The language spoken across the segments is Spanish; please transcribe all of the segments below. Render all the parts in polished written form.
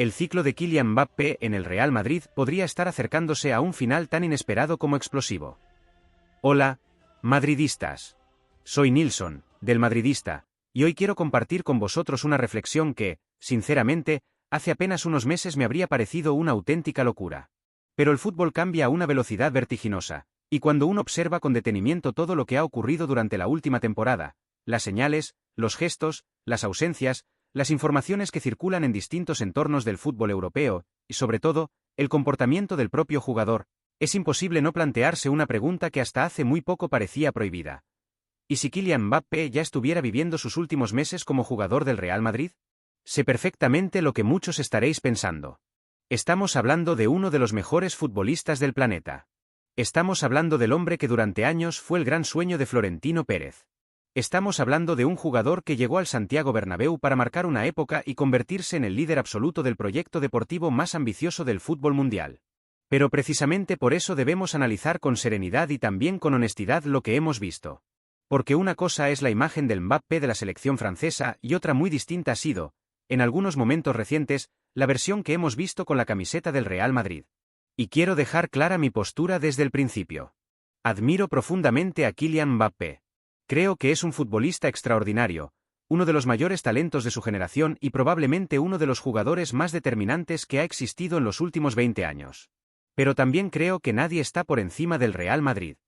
El ciclo de Kylian Mbappé en el Real Madrid podría estar acercándose a un final tan inesperado como explosivo. Hola, madridistas. Soy Nilsson, del Madridista, y hoy quiero compartir con vosotros una reflexión que, sinceramente, hace apenas unos meses me habría parecido una auténtica locura. Pero el fútbol cambia a una velocidad vertiginosa, y cuando uno observa con detenimiento todo lo que ha ocurrido durante la última temporada, las señales, los gestos, las ausencias, las informaciones que circulan en distintos entornos del fútbol europeo, y sobre todo, el comportamiento del propio jugador, es imposible no plantearse una pregunta que hasta hace muy poco parecía prohibida. ¿Y si Kylian Mbappé ya estuviera viviendo sus últimos meses como jugador del Real Madrid? Sé perfectamente lo que muchos estaréis pensando. Estamos hablando de uno de los mejores futbolistas del planeta. Estamos hablando del hombre que durante años fue el gran sueño de Florentino Pérez. Estamos hablando de un jugador que llegó al Santiago Bernabéu para marcar una época y convertirse en el líder absoluto del proyecto deportivo más ambicioso del fútbol mundial. Pero precisamente por eso debemos analizar con serenidad y también con honestidad lo que hemos visto. Porque una cosa es la imagen del Mbappé de la selección francesa y otra muy distinta ha sido, en algunos momentos recientes, la versión que hemos visto con la camiseta del Real Madrid. Y quiero dejar clara mi postura desde el principio. Admiro profundamente a Kylian Mbappé. Creo que es un futbolista extraordinario, uno de los mayores talentos de su generación y probablemente uno de los jugadores más determinantes que ha existido en los últimos 20 años. Pero también creo que nadie está por encima del Real Madrid.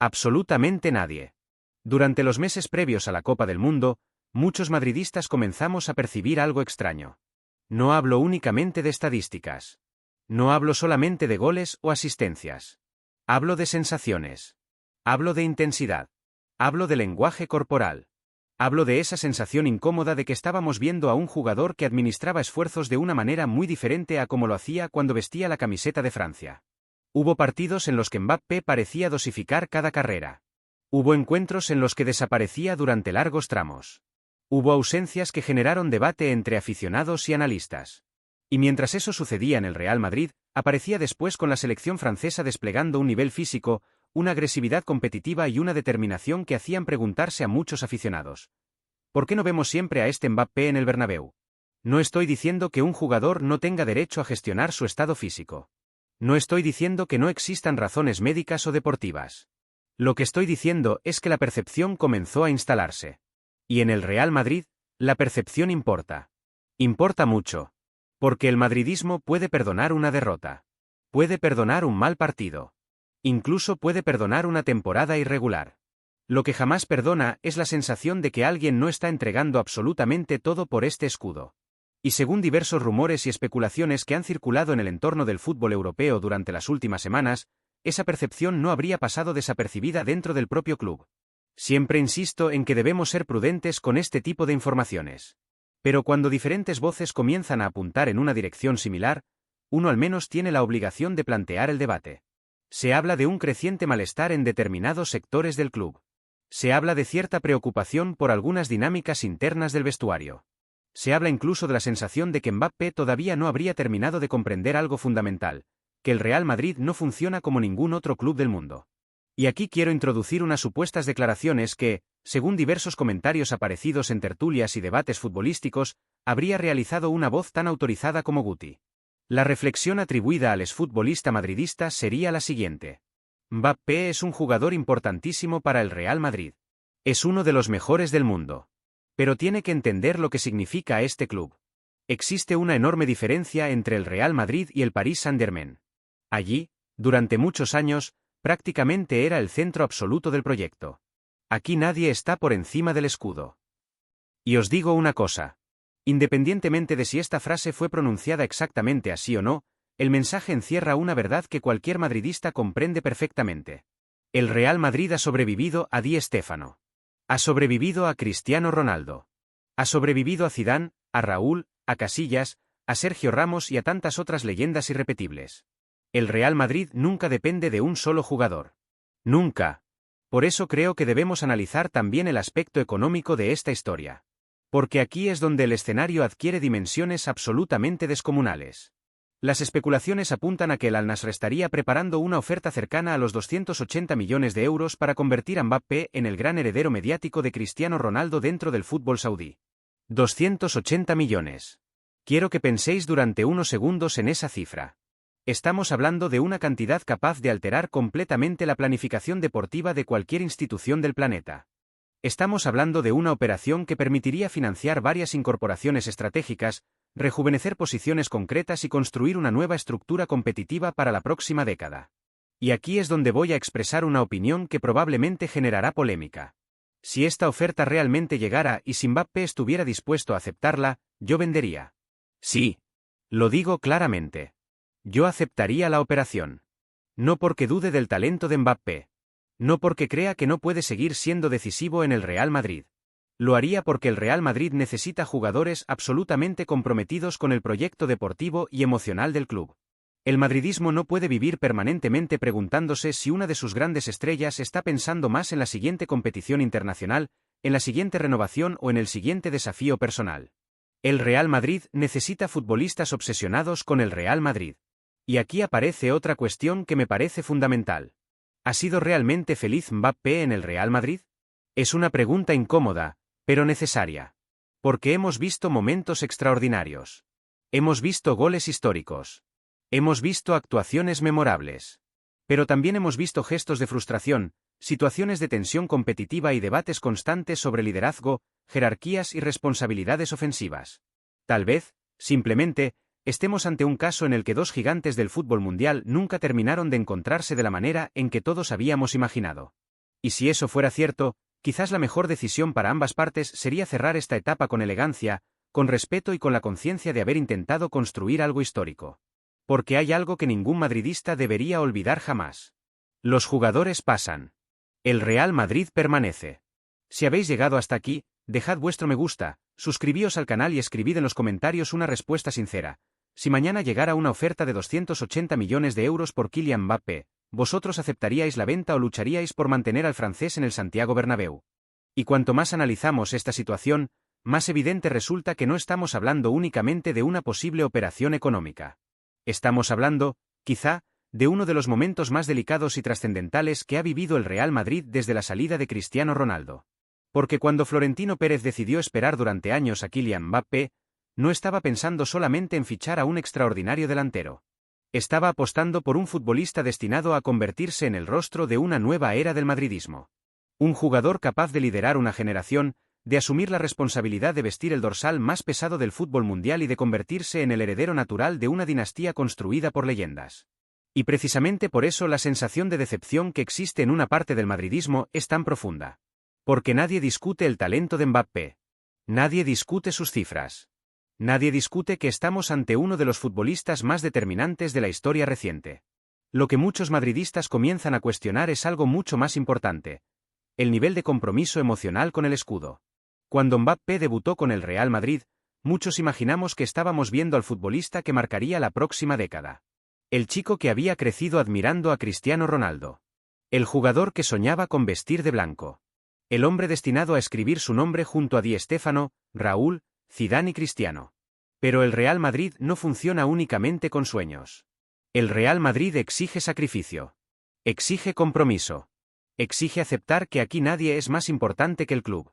Absolutamente nadie. Durante los meses previos a la Copa del Mundo, muchos madridistas comenzamos a percibir algo extraño. No hablo únicamente de estadísticas. No hablo solamente de goles o asistencias. Hablo de sensaciones. Hablo de intensidad. Hablo de lenguaje corporal. Hablo de esa sensación incómoda de que estábamos viendo a un jugador que administraba esfuerzos de una manera muy diferente a como lo hacía cuando vestía la camiseta de Francia. Hubo partidos en los que Mbappé parecía dosificar cada carrera. Hubo encuentros en los que desaparecía durante largos tramos. Hubo ausencias que generaron debate entre aficionados y analistas. Y mientras eso sucedía en el Real Madrid, aparecía después con la selección francesa desplegando un nivel físico, una agresividad competitiva y una determinación que hacían preguntarse a muchos aficionados: ¿por qué no vemos siempre a este Mbappé en el Bernabéu? No estoy diciendo que un jugador no tenga derecho a gestionar su estado físico. No estoy diciendo que no existan razones médicas o deportivas. Lo que estoy diciendo es que la percepción comenzó a instalarse. Y en el Real Madrid, la percepción importa. Importa mucho. Porque el madridismo puede perdonar una derrota. Puede perdonar un mal partido. Incluso puede perdonar una temporada irregular. Lo que jamás perdona es la sensación de que alguien no está entregando absolutamente todo por este escudo. Y según diversos rumores y especulaciones que han circulado en el entorno del fútbol europeo durante las últimas semanas, esa percepción no habría pasado desapercibida dentro del propio club. Siempre insisto en que debemos ser prudentes con este tipo de informaciones. Pero cuando diferentes voces comienzan a apuntar en una dirección similar, uno al menos tiene la obligación de plantear el debate. Se habla de un creciente malestar en determinados sectores del club. Se habla de cierta preocupación por algunas dinámicas internas del vestuario. Se habla incluso de la sensación de que Mbappé todavía no habría terminado de comprender algo fundamental, que el Real Madrid no funciona como ningún otro club del mundo. Y aquí quiero introducir unas supuestas declaraciones que, según diversos comentarios aparecidos en tertulias y debates futbolísticos, habría realizado una voz tan autorizada como Guti. La reflexión atribuida al exfutbolista madridista sería la siguiente: Mbappé es un jugador importantísimo para el Real Madrid. Es uno de los mejores del mundo. Pero tiene que entender lo que significa este club. Existe una enorme diferencia entre el Real Madrid y el Paris Saint-Germain. Allí, durante muchos años, prácticamente era el centro absoluto del proyecto. Aquí nadie está por encima del escudo. Y os digo una cosa. Independientemente de si esta frase fue pronunciada exactamente así o no, el mensaje encierra una verdad que cualquier madridista comprende perfectamente. El Real Madrid ha sobrevivido a Di Stéfano. Ha sobrevivido a Cristiano Ronaldo. Ha sobrevivido a Zidane, a Raúl, a Casillas, a Sergio Ramos y a tantas otras leyendas irrepetibles. El Real Madrid nunca depende de un solo jugador. Nunca. Por eso creo que debemos analizar también el aspecto económico de esta historia. Porque aquí es donde el escenario adquiere dimensiones absolutamente descomunales. Las especulaciones apuntan a que el Al-Nassr estaría preparando una oferta cercana a los 280 millones de euros para convertir a Mbappé en el gran heredero mediático de Cristiano Ronaldo dentro del fútbol saudí. 280 millones. Quiero que penséis durante unos segundos en esa cifra. Estamos hablando de una cantidad capaz de alterar completamente la planificación deportiva de cualquier institución del planeta. Estamos hablando de una operación que permitiría financiar varias incorporaciones estratégicas, rejuvenecer posiciones concretas y construir una nueva estructura competitiva para la próxima década. Y aquí es donde voy a expresar una opinión que probablemente generará polémica. Si esta oferta realmente llegara y si Mbappé estuviera dispuesto a aceptarla, yo vendería. Sí. Lo digo claramente. Yo aceptaría la operación. No porque dude del talento de Mbappé. No porque crea que no puede seguir siendo decisivo en el Real Madrid. Lo haría porque el Real Madrid necesita jugadores absolutamente comprometidos con el proyecto deportivo y emocional del club. El madridismo no puede vivir permanentemente preguntándose si una de sus grandes estrellas está pensando más en la siguiente competición internacional, en la siguiente renovación o en el siguiente desafío personal. El Real Madrid necesita futbolistas obsesionados con el Real Madrid. Y aquí aparece otra cuestión que me parece fundamental. ¿Ha sido realmente feliz Mbappé en el Real Madrid? Es una pregunta incómoda, pero necesaria. Porque hemos visto momentos extraordinarios. Hemos visto goles históricos. Hemos visto actuaciones memorables. Pero también hemos visto gestos de frustración, situaciones de tensión competitiva y debates constantes sobre liderazgo, jerarquías y responsabilidades ofensivas. Tal vez, simplemente, estemos ante un caso en el que dos gigantes del fútbol mundial nunca terminaron de encontrarse de la manera en que todos habíamos imaginado. Y si eso fuera cierto, quizás la mejor decisión para ambas partes sería cerrar esta etapa con elegancia, con respeto y con la conciencia de haber intentado construir algo histórico. Porque hay algo que ningún madridista debería olvidar jamás. Los jugadores pasan. El Real Madrid permanece. Si habéis llegado hasta aquí, dejad vuestro me gusta, suscribíos al canal y escribid en los comentarios una respuesta sincera. Si mañana llegara una oferta de 280 millones de euros por Kylian Mbappé, ¿vosotros aceptaríais la venta o lucharíais por mantener al francés en el Santiago Bernabéu? Y cuanto más analizamos esta situación, más evidente resulta que no estamos hablando únicamente de una posible operación económica. Estamos hablando, quizá, de uno de los momentos más delicados y trascendentales que ha vivido el Real Madrid desde la salida de Cristiano Ronaldo. Porque cuando Florentino Pérez decidió esperar durante años a Kylian Mbappé, no estaba pensando solamente en fichar a un extraordinario delantero. Estaba apostando por un futbolista destinado a convertirse en el rostro de una nueva era del madridismo. Un jugador capaz de liderar una generación, de asumir la responsabilidad de vestir el dorsal más pesado del fútbol mundial y de convertirse en el heredero natural de una dinastía construida por leyendas. Y precisamente por eso la sensación de decepción que existe en una parte del madridismo es tan profunda. Porque nadie discute el talento de Mbappé. Nadie discute sus cifras. Nadie discute que estamos ante uno de los futbolistas más determinantes de la historia reciente. Lo que muchos madridistas comienzan a cuestionar es algo mucho más importante: el nivel de compromiso emocional con el escudo. Cuando Mbappé debutó con el Real Madrid, muchos imaginamos que estábamos viendo al futbolista que marcaría la próxima década. El chico que había crecido admirando a Cristiano Ronaldo. El jugador que soñaba con vestir de blanco. El hombre destinado a escribir su nombre junto a Di Stéfano, Raúl, Zidane y Cristiano. Pero el Real Madrid no funciona únicamente con sueños. El Real Madrid exige sacrificio. Exige compromiso. Exige aceptar que aquí nadie es más importante que el club.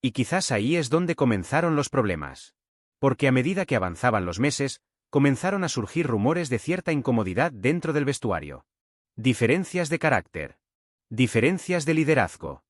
Y quizás ahí es donde comenzaron los problemas. Porque a medida que avanzaban los meses, comenzaron a surgir rumores de cierta incomodidad dentro del vestuario. Diferencias de carácter. Diferencias de liderazgo.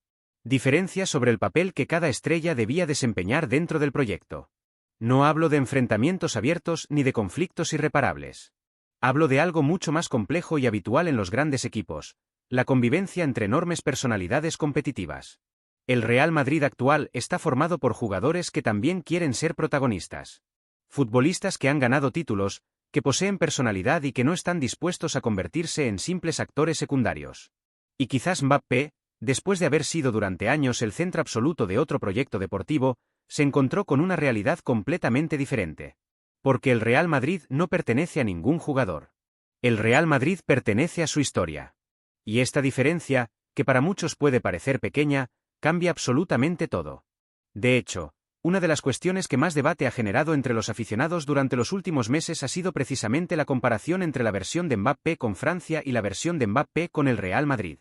Diferencias sobre el papel que cada estrella debía desempeñar dentro del proyecto. No hablo de enfrentamientos abiertos ni de conflictos irreparables. Hablo de algo mucho más complejo y habitual en los grandes equipos: la convivencia entre enormes personalidades competitivas. El Real Madrid actual está formado por jugadores que también quieren ser protagonistas. Futbolistas que han ganado títulos, que poseen personalidad y que no están dispuestos a convertirse en simples actores secundarios. Y quizás Mbappé, después de haber sido durante años el centro absoluto de otro proyecto deportivo, se encontró con una realidad completamente diferente. Porque el Real Madrid no pertenece a ningún jugador. El Real Madrid pertenece a su historia. Y esta diferencia, que para muchos puede parecer pequeña, cambia absolutamente todo. De hecho, una de las cuestiones que más debate ha generado entre los aficionados durante los últimos meses ha sido precisamente la comparación entre la versión de Mbappé con Francia y la versión de Mbappé con el Real Madrid.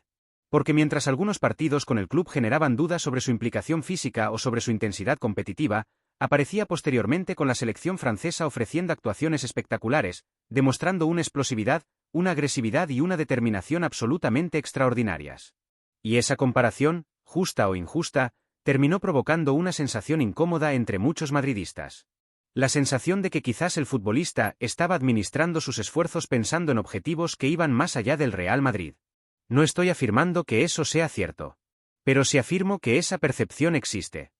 Porque mientras algunos partidos con el club generaban dudas sobre su implicación física o sobre su intensidad competitiva, aparecía posteriormente con la selección francesa ofreciendo actuaciones espectaculares, demostrando una explosividad, una agresividad y una determinación absolutamente extraordinarias. Y esa comparación, justa o injusta, terminó provocando una sensación incómoda entre muchos madridistas. La sensación de que quizás el futbolista estaba administrando sus esfuerzos pensando en objetivos que iban más allá del Real Madrid. No estoy afirmando que eso sea cierto. Pero sí afirmo que esa percepción existe.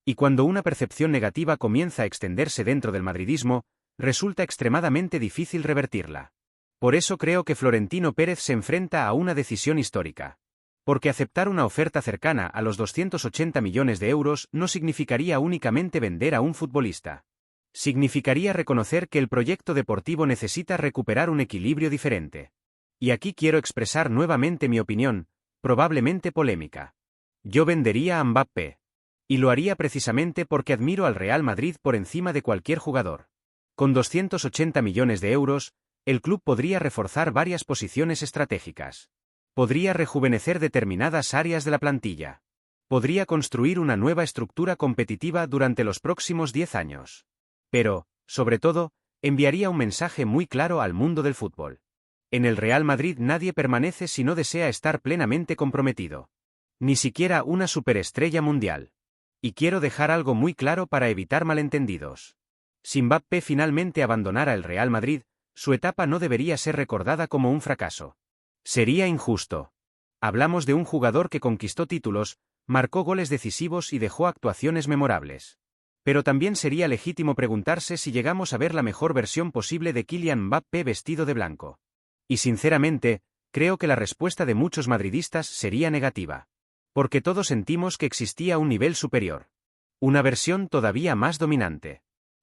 Y cuando una percepción negativa comienza a extenderse dentro del madridismo, resulta extremadamente difícil revertirla. Por eso creo que Florentino Pérez se enfrenta a una decisión histórica. Porque aceptar una oferta cercana a los 280 millones de euros no significaría únicamente vender a un futbolista. Significaría reconocer que el proyecto deportivo necesita recuperar un equilibrio diferente. Y aquí quiero expresar nuevamente mi opinión, probablemente polémica. Yo vendería a Mbappé. Y lo haría precisamente porque admiro al Real Madrid por encima de cualquier jugador. Con 280 millones de euros, el club podría reforzar varias posiciones estratégicas. Podría rejuvenecer determinadas áreas de la plantilla. Podría construir una nueva estructura competitiva durante los próximos 10 años. Pero, sobre todo, enviaría un mensaje muy claro al mundo del fútbol. En el Real Madrid nadie permanece si no desea estar plenamente comprometido. Ni siquiera una superestrella mundial. Y quiero dejar algo muy claro para evitar malentendidos. Si Mbappé finalmente abandonara el Real Madrid, su etapa no debería ser recordada como un fracaso. Sería injusto. Hablamos de un jugador que conquistó títulos, marcó goles decisivos y dejó actuaciones memorables. Pero también sería legítimo preguntarse si llegamos a ver la mejor versión posible de Kylian Mbappé vestido de blanco. Y sinceramente, creo que la respuesta de muchos madridistas sería negativa. Porque todos sentimos que existía un nivel superior. Una versión todavía más dominante.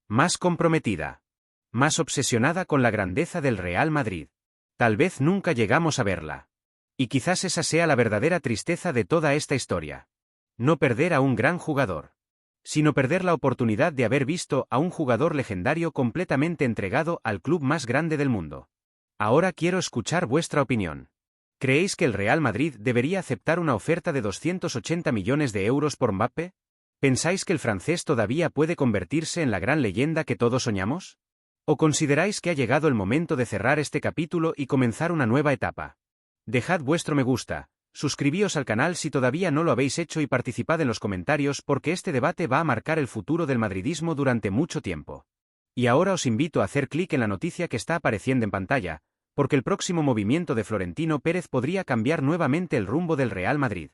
Más comprometida. Más obsesionada con la grandeza del Real Madrid. Tal vez nunca llegamos a verla. Y quizás esa sea la verdadera tristeza de toda esta historia. No perder a un gran jugador. Sino perder la oportunidad de haber visto a un jugador legendario completamente entregado al club más grande del mundo. Ahora quiero escuchar vuestra opinión. ¿Creéis que el Real Madrid debería aceptar una oferta de 280 millones de euros por Mbappé? ¿Pensáis que el francés todavía puede convertirse en la gran leyenda que todos soñamos? ¿O consideráis que ha llegado el momento de cerrar este capítulo y comenzar una nueva etapa? Dejad vuestro me gusta, suscribíos al canal si todavía no lo habéis hecho y participad en los comentarios porque este debate va a marcar el futuro del madridismo durante mucho tiempo. Y ahora os invito a hacer clic en la noticia que está apareciendo en pantalla, porque el próximo movimiento de Florentino Pérez podría cambiar nuevamente el rumbo del Real Madrid.